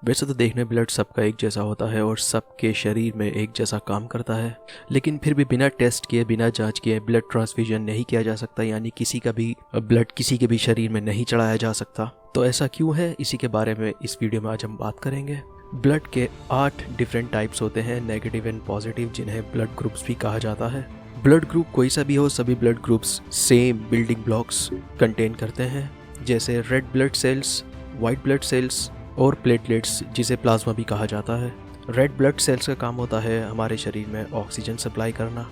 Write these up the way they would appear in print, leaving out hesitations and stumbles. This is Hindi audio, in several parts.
वैसे तो देखने में ब्लड सबका एक जैसा होता है और सबके शरीर में एक जैसा काम करता है, लेकिन फिर भी बिना टेस्ट किए, बिना जांच किए ब्लड ट्रांसफ्यूजन नहीं किया जा सकता, यानी किसी का भी ब्लड किसी के भी शरीर में नहीं चढ़ाया जा सकता। तो ऐसा क्यों है, इसी के बारे में इस वीडियो में आज हम बात करेंगे। ब्लड के 8 डिफरेंट टाइप्स होते हैं, नेगेटिव एंड पॉजिटिव, जिन्हें ब्लड ग्रुप्स भी कहा जाता है। ब्लड ग्रुप कोई सा भी हो, सभी blood groups same building blocks contain करते हैं, जैसे red blood cells, white blood cells और प्लेटलेट्स, जिसे प्लाज्मा भी कहा जाता है। रेड ब्लड सेल्स का काम होता है हमारे शरीर में ऑक्सीजन सप्लाई करना,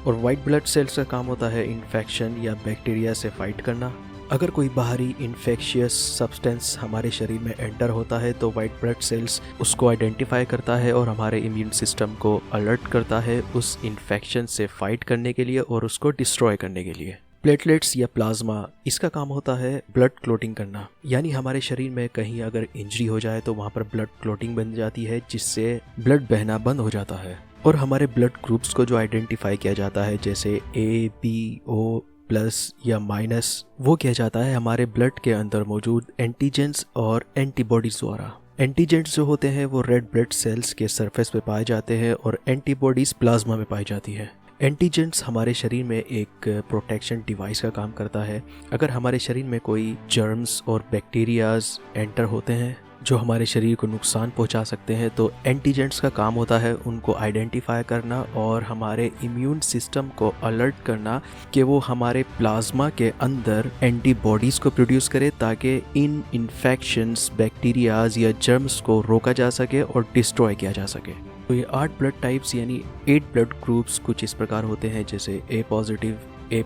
और वाइट ब्लड सेल्स का काम होता है इन्फेक्शन या बैक्टीरिया से फाइट करना। अगर कोई बाहरी इन्फेक्शियस सब्सटेंस हमारे शरीर में एंटर होता है तो वाइट ब्लड सेल्स उसको आइडेंटिफाई करता है और हमारे इम्यून सिस्टम को अलर्ट करता है उस इन्फेक्शन से फाइट करने के लिए और उसको डिस्ट्रॉय करने के लिए। प्लेटलेट्स या प्लाज्मा, इसका काम होता है ब्लड क्लोटिंग करना, यानी हमारे शरीर में कहीं अगर इंजरी हो जाए तो वहाँ पर ब्लड क्लोटिंग बन जाती है, जिससे ब्लड बहना बंद हो जाता है। और हमारे ब्लड ग्रुप्स को जो आइडेंटिफाई किया जाता है, जैसे A, B, O+ या माइनस, वो किया जाता है हमारे ब्लड के अंदर मौजूद एंटीजेंस और एंटीबॉडीज द्वारा। एंटीजेंस जो होते हैं वो रेड ब्लड सेल्स के सरफेस पे पाए जाते हैं और एंटीबॉडीज प्लाज्मा में पाई जाती है। एंटीजेंस हमारे शरीर में एक प्रोटेक्शन डिवाइस का काम करता है। अगर हमारे शरीर में कोई जर्म्स और बैक्टीरियाज एंटर होते हैं जो हमारे शरीर को नुकसान पहुंचा सकते हैं, तो एंटीजेंट्स का काम होता है उनको आइडेंटिफाई करना और हमारे इम्यून सिस्टम को अलर्ट करना कि वो हमारे प्लाज्मा के अंदर एंटीबॉडीज़ को प्रोड्यूस करे, ताकि इन इन्फेक्शंस, बैक्टीरियाज या जर्म्स को रोका जा सके और डिस्ट्रॉय किया जा सके। तो ये 8 ब्लड टाइप्स यानी 8 ब्लड ग्रुप्स कुछ इस प्रकार होते हैं, जैसे A positive, A+,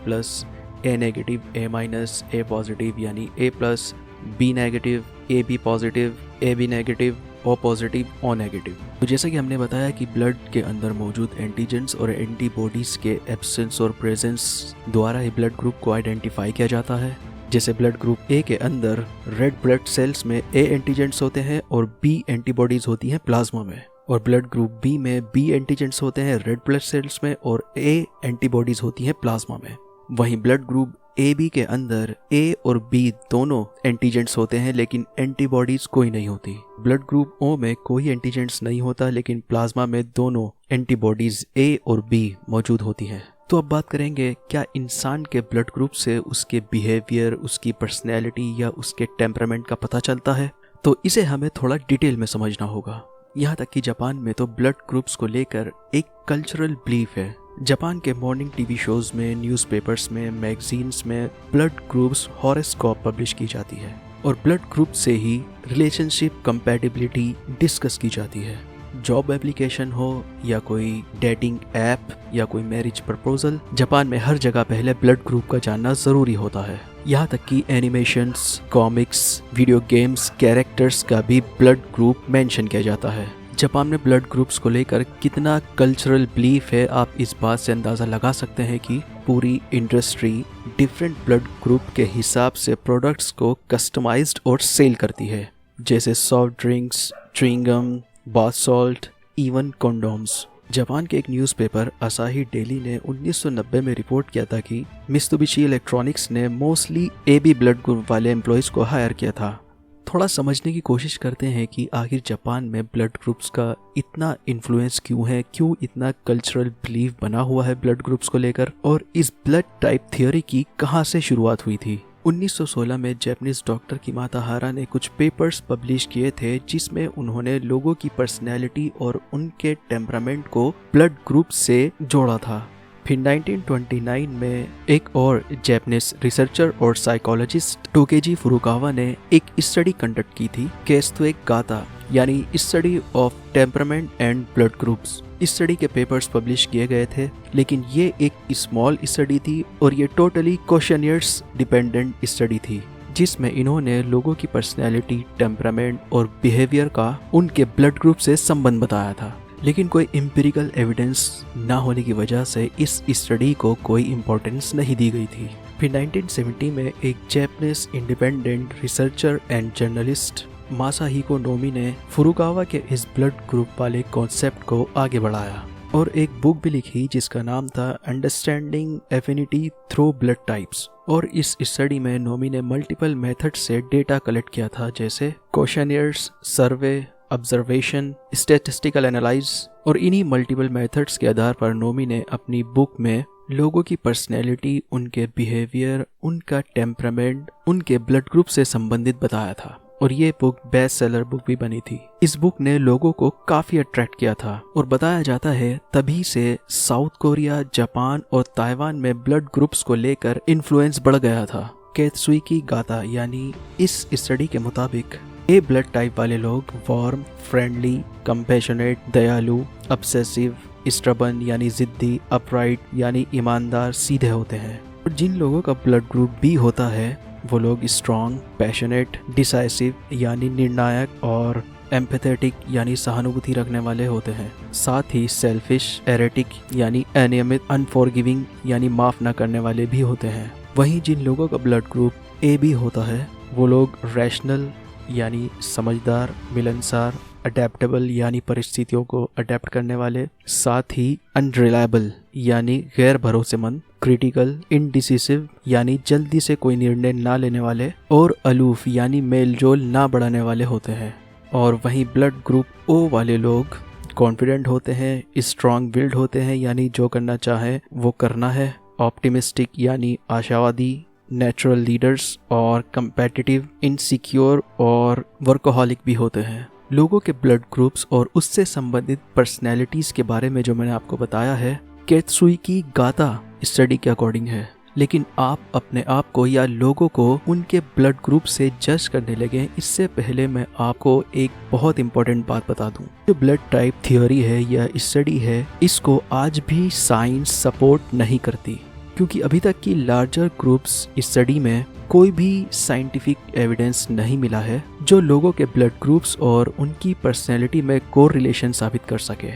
A negative, A-, A positive यानी A+, B negative, AB positive, AB negative, O positive, O negative. तो जैसा कि हमने बताया कि ब्लड के अंदर मौजूद एंटीजेंस और एंटीबॉडीज़ के एब्सेंस और प्रेजेंस द्वारा ही ब्लड ग्रुप को आइडेंटिफाई किया जाता है। जैसे ब्लड ग्रुप A के अंदर रेड ब्लड सेल्स में A एंटीजेंट्स होते हैं और B एंटीबॉडीज़ होती हैं प्लाज्मा में, और ब्लड ग्रुप B में B एंटीजेंट्स होते हैं रेड ब्लड सेल्स में और A एंटीबॉडीज़ होती हैं प्लाज्मा में। वहीं ब्लड ग्रुप AB के अंदर A और B दोनों एंटीजेंट्स होते हैं, लेकिन एंटीबॉडीज कोई नहीं होती। ब्लड ग्रुप O में कोई एंटीजेंट्स नहीं होता, लेकिन प्लाज्मा में दोनों एंटीबॉडीज A और B मौजूद होती हैं। तो अब बात करेंगे, क्या इंसान के ब्लड ग्रुप से उसके बिहेवियर, उसकी पर्सनैलिटी या उसके टेम्परामेंट का पता चलता है? तो इसे हमें थोड़ा डिटेल में समझना होगा। यहाँ तक कि जापान में तो ब्लड ग्रुप्स को लेकर एक कल्चरल बिलीफ है। जापान के मॉर्निंग टीवी शोज में, न्यूज़पेपर्स में, मैगजीन्स में ब्लड ग्रुप्स हॉरोस्कोप पब्लिश की जाती है और ब्लड ग्रुप से ही रिलेशनशिप कंपैटिबिलिटी डिस्कस की जाती है। जॉब एप्लीकेशन हो या कोई डेटिंग ऐप या कोई मैरिज प्रपोजल, जापान में हर जगह पहले ब्लड ग्रुप का जानना ज़रूरी होता है। यहाँ तक कि animations, comics, video games, characters का भी ब्लड ग्रुप मेंशन किया जाता है। जापान में ब्लड ग्रुप्स को लेकर कितना कल्चरल बिलीफ है, आप इस बात से अंदाज़ा लगा सकते हैं कि पूरी इंडस्ट्री डिफरेंट ब्लड ग्रुप के हिसाब से प्रोडक्ट्स को कस्टमाइज्ड और सेल करती है, जैसे soft drinks, chewing gum, bath salt, even condoms. Japan के एक न्यूज़पेपर असाही डेली ने 1990 में रिपोर्ट किया था कि मित्सुबिशी इलेक्ट्रॉनिक्स ने मोस्टली AB ब्लड ग्रुप वाले एम्प्लॉयज़ को हायर किया था। थोड़ा समझने की कोशिश करते हैं कि आखिर जापान में ब्लड ग्रुप्स का इतना इन्फ्लुएंस क्यों है, क्यों इतना कल्चरल बिलीफ बना हुआ है ब्लड ग्रुप्स को लेकर, और इस ब्लड टाइप थ्योरी की कहाँ से शुरुआत हुई थी। 1916 में जापानीज डॉक्टर किमाताहारा ने कुछ पेपर्स पब्लिश किए थे, जिसमें उन्होंने लोगों की पर्सनैलिटी और उनके टेम्परामेंट को ब्लड ग्रुप से जोड़ा था। फिर 1929 में एक और जापानीज रिसर्चर और साइकोलॉजिस्ट टोकेजी फुरुकावा ने एक स्टडी कंडक्ट की थी, केस्तुएक गाता, यानी study of temperament and blood groups. इस स्टडी के पेपर्स पब्लिश किए गए थे, लेकिन ये एक स्मॉल स्टडी थी और ये टोटली क्वेश्चनियर्स डिपेंडेंट स्टडी थी, जिसमें इन्होंने लोगों की पर्सनैलिटी, टेम्परामेंट और बिहेवियर का उनके ब्लड ग्रुप से संबंध बताया था। लेकिन कोई एम्पिरिकल एविडेंस ना होने की वजह से इस स्टडी को कोई इम्पोर्टेंस नहीं दी गई थी। फिर 1970 में एक Japanese independent researcher and journalist Masahiko Nomi ने फुरुकावा के इस ब्लड ग्रुप वाले कॉन्सेप्ट को आगे बढ़ाया और एक बुक भी लिखी जिसका नाम था understanding affinity through blood types. और इस स्टडी में नोमी ने मल्टीपल मेथड से डेटा कलेक्ट किया था, जैसे क्वेश्चनियर्स, सर्वे, ऑब्जर्वेशन, स्टैटिस्टिकल एनालाइज और इन्हीं मल्टीपल मेथड्स के आधार पर नोमी ने अपनी बुक में लोगों की पर्सनैलिटी, उनके बिहेवियर, उनका टेम्परामेंट, उनके ब्लड ग्रुप से संबंधित बताया था और ये बुक बेस्ट सेलर बुक भी बनी थी। इस बुक ने लोगों को काफी अट्रैक्ट किया था और बताया जाता है तभी से साउथ कोरिया, जापान और ताइवान में ब्लड ग्रुप्स को लेकर इन्फ्लुएंस बढ़ गया था। कैत्सुई गाता यानी इस स्टडी के मुताबिक ए ब्लड टाइप वाले लोग वार्म, फ्रेंडली, कंपैशनेट, दयालु, ऑब्सेसिव, स्टबर्न यानी जिद्दी, अपराइट यानी ईमानदार, सीधे होते हैं। और जिन लोगों का ब्लड ग्रुप बी होता है वो लोग स्ट्रॉन्ग, पैशनेट, डिसाइसिव यानी निर्णायक और एम्पैथेटिक यानी सहानुभूति रखने वाले होते हैं। साथ ही सेल्फिश, एरेटिक यानी अनियमित, अनफॉरगिविंग यानी माफ न करने वाले भी होते हैं। वहीं जिन लोगों का ब्लड ग्रुप ए बी होता है वो लोग रैशनल यानी समझदार, मिलनसार, अडेप्टेबल यानी परिस्थितियों को अडेप्ट करने वाले, साथ ही अनरिलायबल यानी गैर भरोसेमंद, क्रिटिकल, इनडिसिसिव यानी जल्दी से कोई निर्णय ना लेने वाले और अलूफ यानी मेलजोल ना बढ़ाने वाले होते हैं। और वहीं ब्लड ग्रुप ओ वाले लोग कॉन्फिडेंट होते हैं, स्ट्रॉन्ग विल्ड होते हैं यानी जो करना चाहे वो करना है, ऑप्टिमिस्टिक यानी आशावादी, नेचुरल लीडर्स और कंपेटिटिव, इनसिक्योर और वर्कोहॉलिक भी होते हैं। लोगों के ब्लड ग्रुप्स और उससे संबंधित पर्सनैलिटीज के बारे में जो मैंने आपको बताया है कैत्सुई गाता स्टडी के अकॉर्डिंग है, लेकिन आप अपने आप को या लोगों को उनके ब्लड ग्रुप से जज करने लगे इससे पहले मैं आपको एक बहुत इंपॉर्टेंट बात बता दूं। जो ब्लड टाइप थ्योरी है या स्टडी है इसको आज भी साइंस सपोर्ट नहीं करती, क्योंकि अभी तक की लार्जर ग्रुप्स स्टडी में कोई भी साइंटिफिक एविडेंस नहीं मिला है जो लोगों के ब्लड ग्रुप्स और उनकी पर्सनैलिटी में कोरिलेशन साबित कर सके।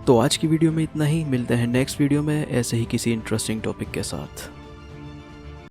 तो आज की वीडियो में इतना ही, मिलते हैं नेक्स्ट वीडियो में ऐसे ही किसी इंटरेस्टिंग टॉपिक के साथ।